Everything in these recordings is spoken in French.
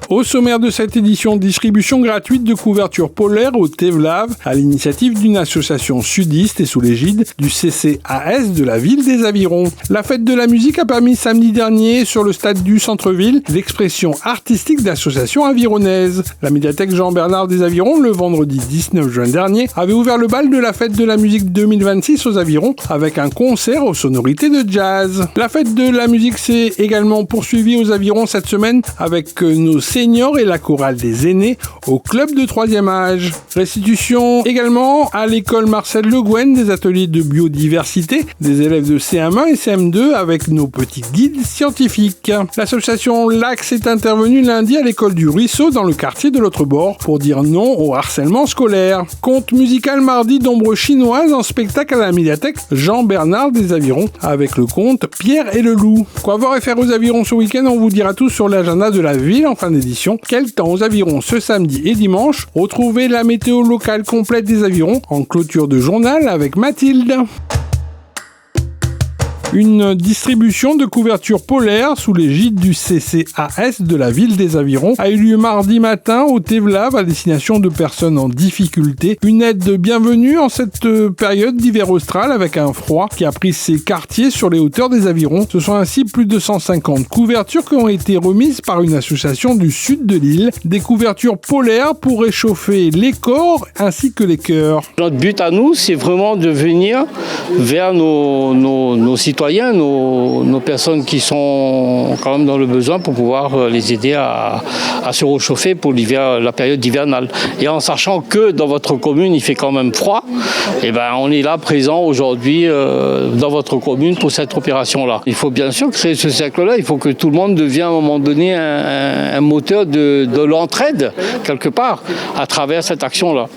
Au sommaire de cette édition, distribution gratuite de couvertures polaires au Tevlav à l'initiative d'une association sudiste et sous l'égide du CCAS de la ville des Avirons. La fête de la musique a permis samedi dernier sur le stade du centre-ville l'expression artistique d'associations avironnaises. La médiathèque Jean-Bernard des Avirons, le vendredi 19 juin dernier, avait ouvert le bal de la fête de la musique 2026 aux Avirons avec un concert aux sonorités de jazz. La fête de la musique s'est également poursuivie aux Avirons cette semaine avec nos seniors et la chorale des aînés au club de 3e âge. Restitution également à l'école Marcel Le Guen des ateliers de biodiversité des élèves de CM1 et CM2 avec nos petits guides scientifiques. L'association L'Axe est intervenue lundi à l'école du Ruisseau dans le quartier de l'autre bord pour dire non au harcèlement scolaire. Conte musical mardi d'ombre chinoise en spectacle à la médiathèque Jean-Bernard des Avirons avec le conte Pierre et le loup. Quoi voir et faire aux Avirons ce week-end, on vous dira tout sur l'agenda de la ville en fin d'édition. Quel temps aux Avirons ce samedi et dimanche? Retrouvez la météo locale complète des Avirons en clôture de journal avec Mathilde. Une distribution de couvertures polaires sous l'égide du CCAS de la ville des Avirons a eu lieu mardi matin au Tevlav à destination de personnes en difficulté. Une aide de bienvenue en cette période d'hiver austral avec un froid qui a pris ses quartiers sur les hauteurs des Avirons. Ce sont ainsi plus de 150 couvertures qui ont été remises par une association du sud de l'île. Des couvertures polaires pour réchauffer les corps ainsi que les cœurs. Notre but à nous, c'est vraiment de venir vers nos citoyens, nos personnes qui sont quand même dans le besoin pour pouvoir les aider à se réchauffer pour l'hiver, la période hivernale. Et en sachant que dans votre commune, il fait quand même froid, et ben on est là présent aujourd'hui dans votre commune pour cette opération-là. Il faut bien sûr créer ce cercle-là, il faut que tout le monde devienne à un moment donné un moteur de l'entraide, quelque part, à travers cette action-là.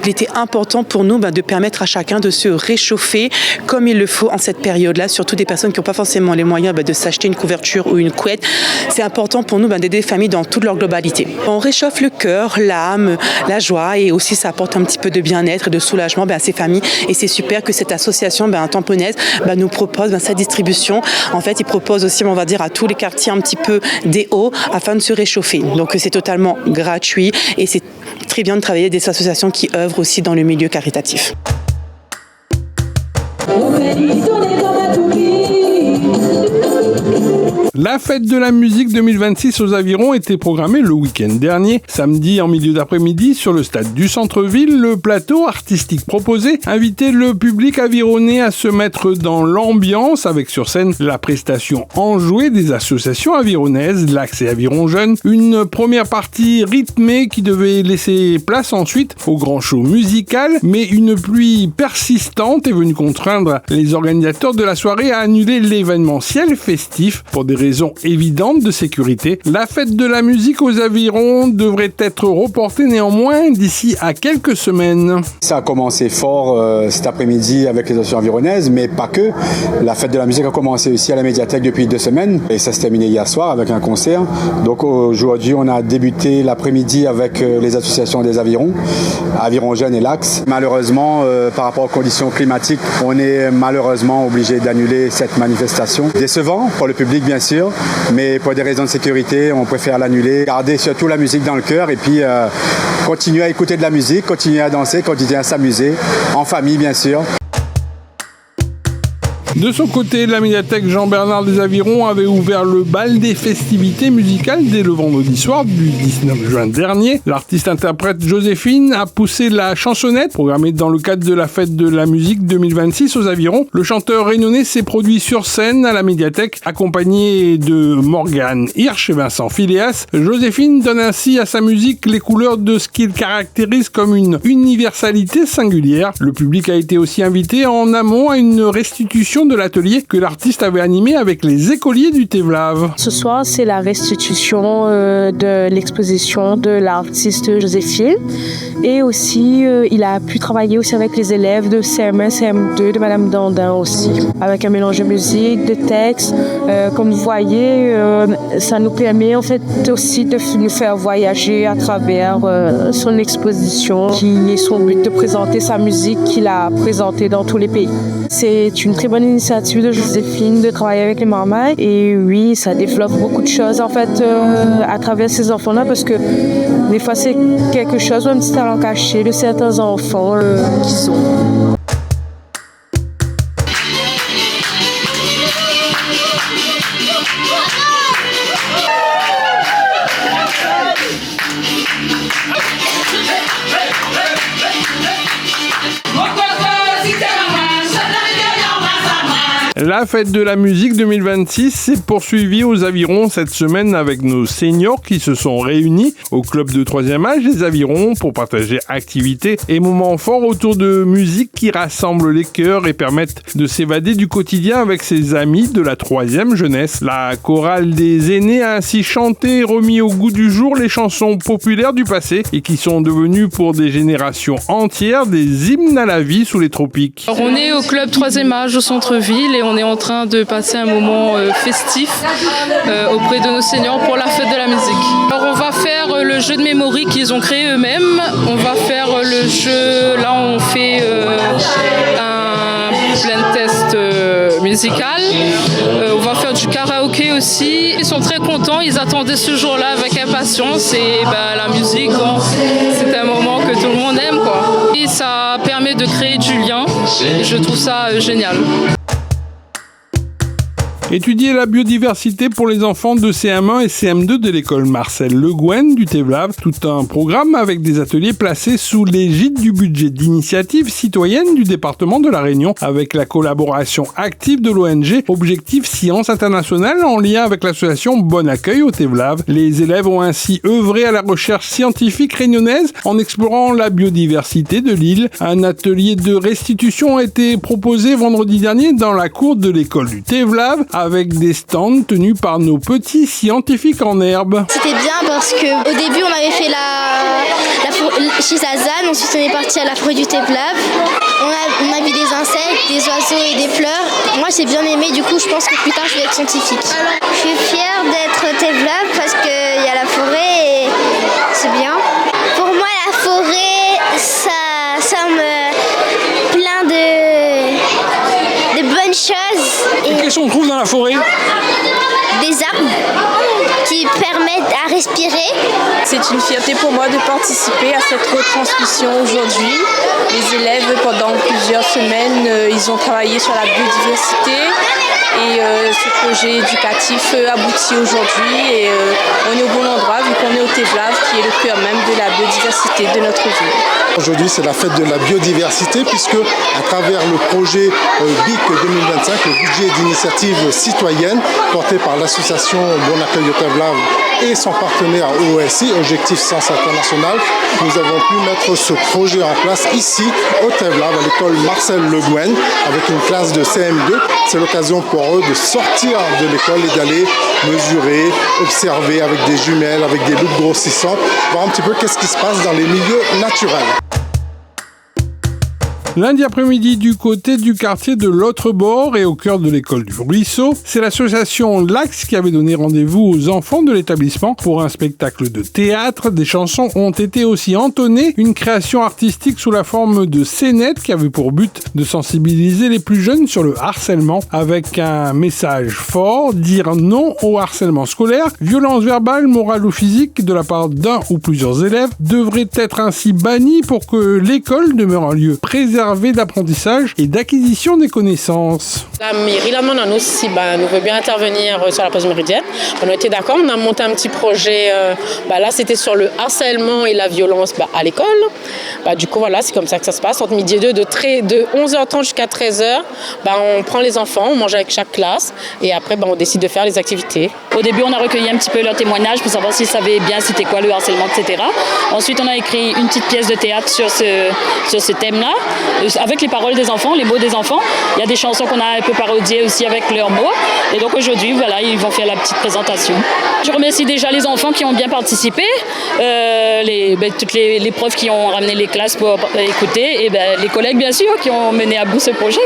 Il était important pour nous de permettre à chacun de se réchauffer comme il le faut en cette période-là, surtout des personnes qui n'ont pas forcément les moyens de s'acheter une couverture ou une couette. C'est important pour nous d'aider les familles dans toute leur globalité. On réchauffe le cœur, l'âme, la joie et aussi ça apporte un petit peu de bien-être et de soulagement à ces familles. Et c'est super que cette association tamponnaise nous propose sa distribution. En fait, ils proposent aussi, on va dire, à tous les quartiers un petit peu des hauts afin de se réchauffer. Donc c'est totalement gratuit et c'est très bien de travailler avec des associations qui œuvrent aussi dans le milieu caritatif. La fête de la musique 2026 aux Avirons était programmée le week-end dernier. Samedi en milieu d'après-midi, sur le stade du centre-ville, le plateau artistique proposé invitait le public avironnais à se mettre dans l'ambiance avec sur scène la prestation enjouée des associations avironnaises, l'Axe et Aviron Jeunes. Une première partie rythmée qui devait laisser place ensuite au grand show musical, mais une pluie persistante est venue contraindre les organisateurs de la soirée à annuler l'événementiel festif pour des raisons évidentes de sécurité. La fête de la musique aux Avirons devrait être reportée néanmoins d'ici à quelques semaines. Ça a commencé fort cet après-midi avec les associations environnaises, mais pas que. La fête de la musique a commencé aussi à la médiathèque depuis 2 semaines et ça s'est terminé hier soir avec un concert. Donc aujourd'hui, on a débuté l'après-midi avec les associations des Avirons, Aviron Jeunes et l'Axe. Malheureusement, par rapport aux conditions climatiques, on est malheureusement obligé d'annuler cette manifestation. Décevant pour le public, bien sûr, mais pour des raisons de sécurité, on préfère l'annuler, garder surtout la musique dans le cœur et puis continuer à écouter de la musique, continuer à danser, continuer à s'amuser, en famille bien sûr. De son côté, la médiathèque Jean-Bernard des Avirons avait ouvert le bal des festivités musicales dès le vendredi soir du 19 juin dernier. L'artiste-interprète Joséphine a poussé la chansonnette, programmée dans le cadre de la fête de la musique 2026 aux Avirons. Le chanteur réunionnais s'est produit sur scène à la médiathèque, accompagné de Morgane Hirsch et Vincent Phileas. Joséphine donne ainsi à sa musique les couleurs de ce qu'il caractérise comme une universalité singulière. Le public a été aussi invité en amont à une restitution de l'atelier que l'artiste avait animé avec les écoliers du Tevlav. Ce soir, c'est la restitution de l'exposition de l'artiste Joséphine. Et aussi, il a pu travailler aussi avec les élèves de CM1, CM2, de Madame Dandin aussi, avec un mélange de musique, de texte. Comme vous voyez, ça nous permet en fait aussi de nous faire voyager à travers son exposition, qui est son but de présenter sa musique qu'il a présentée dans tous les pays. C'est une très bonne l'initiative de Joséphine de travailler avec les marmailles. Et oui, ça développe beaucoup de choses en fait à travers ces enfants-là parce que des fois c'est quelque chose, un petit talent caché de certains enfants qui sont. La fête de la musique 2026 s'est poursuivie aux Avirons cette semaine avec nos seniors qui se sont réunis au club de 3e âge des Avirons pour partager activités et moments forts autour de musique qui rassemblent les cœurs et permettent de s'évader du quotidien avec ses amis de la 3e jeunesse. La chorale des aînés a ainsi chanté et remis au goût du jour les chansons populaires du passé et qui sont devenues pour des générations entières des hymnes à la vie sous les tropiques. Alors on est au club 3e âge au centre-ville et on est en train de passer un moment festif auprès de nos seniors pour la fête de la musique. Alors on va faire le jeu de mémoire qu'ils ont créé eux-mêmes. On va faire le jeu, là on fait un blind test musical. On va faire du karaoké aussi. Ils sont très contents, ils attendaient ce jour-là avec impatience et la musique, c'est un moment que tout le monde aime, quoi. Et ça permet de créer du lien et je trouve ça génial. Étudier la biodiversité pour les enfants de CM1 et CM2 de l'école Marcel Le Guen du Tevlav, tout un programme avec des ateliers placés sous l'égide du budget d'initiative citoyenne du département de La Réunion avec la collaboration active de l'ONG Objectif Science Internationale en lien avec l'association Bon Accueil au Tevlav. Les élèves ont ainsi œuvré à la recherche scientifique réunionnaise en explorant la biodiversité de l'île. Un atelier de restitution a été proposé vendredi dernier dans la cour de l'école du Tevlav avec des stands tenus par nos petits scientifiques en herbe. C'était bien parce qu'au début on avait fait chez Zazan, ensuite on est parti à la forêt du Tevlav. On a vu des insectes, des oiseaux et des fleurs. Moi j'ai bien aimé, du coup je pense que plus tard je vais être scientifique. Je suis fière d'être Tevlav parce qu'il y a la forêt et c'est bien. Pour moi la forêt, ça me plein de bonnes choses. Et qu'est-ce qu'on trouve dans la forêt ? Des arbres qui permettent à respirer. C'est une fierté pour moi de participer à cette retransmission aujourd'hui. Les élèves, pendant plusieurs semaines, ils ont travaillé sur la biodiversité et ce projet éducatif aboutit aujourd'hui et on est au bon endroit vu qu'on est au Tevlav qui est le cœur même de la biodiversité de notre ville. Aujourd'hui, c'est la fête de la biodiversité puisque à travers le projet BIC 2025, le budget d'initiative citoyenne porté par l'association Bon Accueil de Tevlav et son partenaire OSI, Objectif Science Internationale, nous avons pu mettre ce projet en place ici au Tevlav, à l'école Marcel Le Guen, avec une classe de CM2. C'est l'occasion pour eux de sortir de l'école et d'aller mesurer, observer avec des jumelles, avec des loupes grossissantes, voir un petit peu qu'est-ce qui se passe dans les milieux naturels. Lundi après-midi, du côté du quartier de l'autre bord et au cœur de l'école du Ruisseau, c'est l'association L'Axe qui avait donné rendez-vous aux enfants de l'établissement pour un spectacle de théâtre. Des chansons ont été aussi entonnées, une création artistique sous la forme de scénettes qui avait pour but de sensibiliser les plus jeunes sur le harcèlement avec un message fort, dire non au harcèlement scolaire, violence verbale, morale ou physique de la part d'un ou plusieurs élèves devrait être ainsi bannie pour que l'école demeure un lieu préservé d'apprentissage et d'acquisition des connaissances. La mairie, là, nous aussi, nous veut bien intervenir sur la pause méridienne. On a été d'accord, on a monté un petit projet. Là, c'était sur le harcèlement et la violence à l'école. Du coup, voilà, c'est comme ça que ça se passe. Entre midi et deux, de 11h30 jusqu'à 13h, on prend les enfants, on mange avec chaque classe et après, on décide de faire les activités. Au début, on a recueilli un petit peu leurs témoignages pour savoir s'ils savaient bien c'était quoi le harcèlement, etc. Ensuite, on a écrit une petite pièce de théâtre sur ce thème-là, avec les paroles des enfants, les mots des enfants. Il y a des chansons qu'on a un peu parodiées aussi avec leurs mots. Et donc aujourd'hui, voilà, ils vont faire la petite présentation. Je remercie déjà les enfants qui ont bien participé, toutes les profs qui ont ramené les classes pour écouter, et les collègues bien sûr qui ont mené à bout ce projet.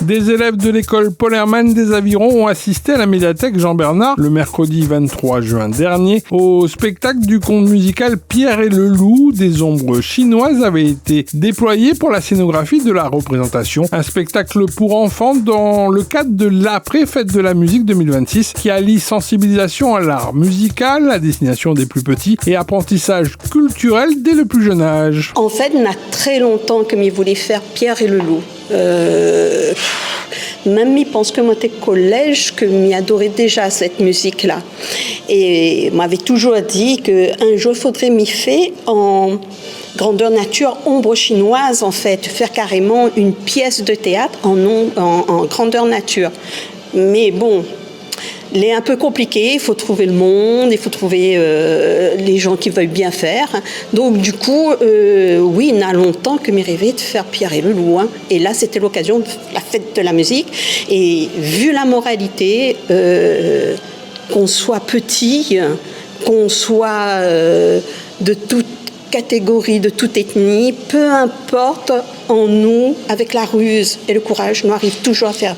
Des élèves de l'école Paul Hermann des Avirons ont assisté à la médiathèque Jean-Bernard le mercredi 23 juin dernier au spectacle du conte musical Pierre et le loup. Des ombres chinoises avaient été déployées pour la scénographie de la représentation. Un spectacle pour enfants dans le cadre de l'après-fête de la musique 2026 qui allie sensibilisation à l'art musical, à destination des plus petits et apprentissage culturel dès le plus jeune âge. En fait, il y a très longtemps que je voulais faire Pierre et le loup. Même je pense que moi j'étais collège, que j'adorais déjà cette musique-là. Et m'avait toujours dit qu'un jour il faudrait m'y faire en grandeur nature, ombre chinoise en fait, faire carrément une pièce de théâtre en grandeur nature. Mais bon, il est un peu compliqué, il faut trouver le monde, il faut trouver les gens qui veulent bien faire. Donc du coup, oui, il y a longtemps que j'ai rêvé de faire Pierre et le loup. Hein. Et là, c'était l'occasion de la fête de la musique. Et vu la moralité, qu'on soit petit, qu'on soit de toute catégorie, de toute ethnie, peu importe, en nous, avec la ruse et le courage, nous arrivons toujours à faire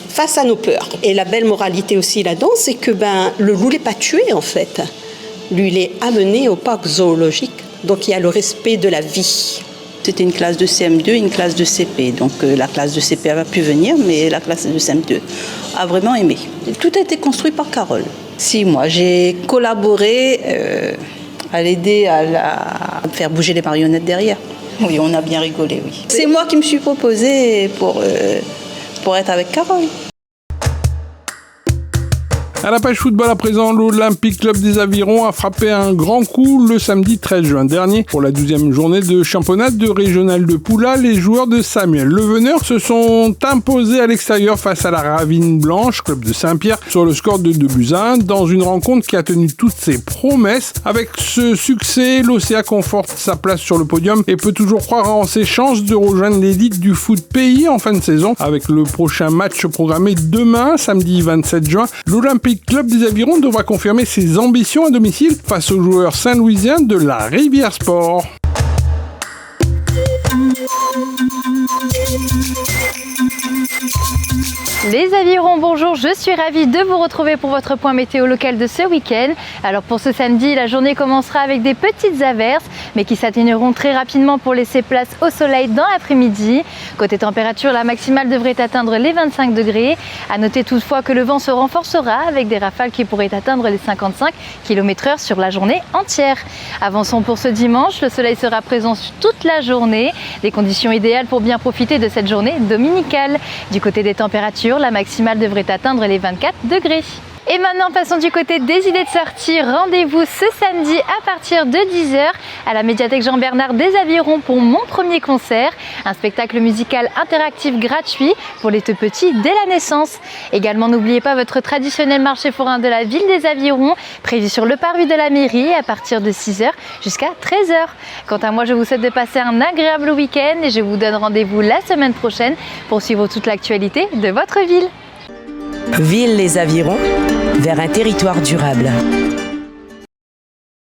face à nos peurs. Et la belle moralité aussi là-dedans, c'est que le loup n'est pas tué en fait. Lui, il est amené au parc zoologique. Donc il y a le respect de la vie. C'était une classe de CM2 et une classe de CP. Donc la classe de CP n'a pas pu venir, mais la classe de CM2 a vraiment aimé. Tout a été construit par Carole. Si, moi, j'ai collaboré à l'aider à faire bouger les marionnettes derrière. Oui, on a bien rigolé, oui. C'est moi qui me suis proposée pour être avec Carole. À la page football à présent, l'Olympique Club des Avirons a frappé un grand coup le samedi 13 juin dernier. Pour la 12e journée de championnat de régional de Poula, les joueurs de Samuel Leveneur se sont imposés à l'extérieur face à la Ravine Blanche, club de Saint-Pierre, sur le score de 2-1, dans une rencontre qui a tenu toutes ses promesses. Avec ce succès, l'OCA conforte sa place sur le podium et peut toujours croire en ses chances de rejoindre l'élite du foot pays en fin de saison. Avec le prochain match programmé demain, samedi 27 juin, l'Olympique Club des Avirons devra confirmer ses ambitions à domicile face aux joueurs saint-louisiens de la Rivière Sport. Les Avirons, bonjour, je suis ravie de vous retrouver pour votre point météo local de ce week-end. Alors pour ce samedi, la journée commencera avec des petites averses, mais qui s'atténueront très rapidement pour laisser place au soleil dans l'après-midi. Côté température, la maximale devrait atteindre les 25 degrés. À noter toutefois que le vent se renforcera avec des rafales qui pourraient atteindre les 55 km/h sur la journée entière. Avançons pour ce dimanche, le soleil sera présent toute la journée. Des conditions idéales pour bien profiter de cette journée dominicale. Du côté des températures, la maximale devrait atteindre les 24 degrés. Et maintenant, passons du côté des idées de sortie. Rendez-vous ce samedi à partir de 10h à la médiathèque Jean-Bernard des Avirons pour mon premier concert. Un spectacle musical interactif gratuit pour les tout petits dès la naissance. Également, n'oubliez pas votre traditionnel marché forain de la ville des Avirons, prévu sur le parvis de la mairie à partir de 6h jusqu'à 13h. Quant à moi, je vous souhaite de passer un agréable week-end et je vous donne rendez-vous la semaine prochaine pour suivre toute l'actualité de votre ville. Ville les Avirons, vers un territoire durable.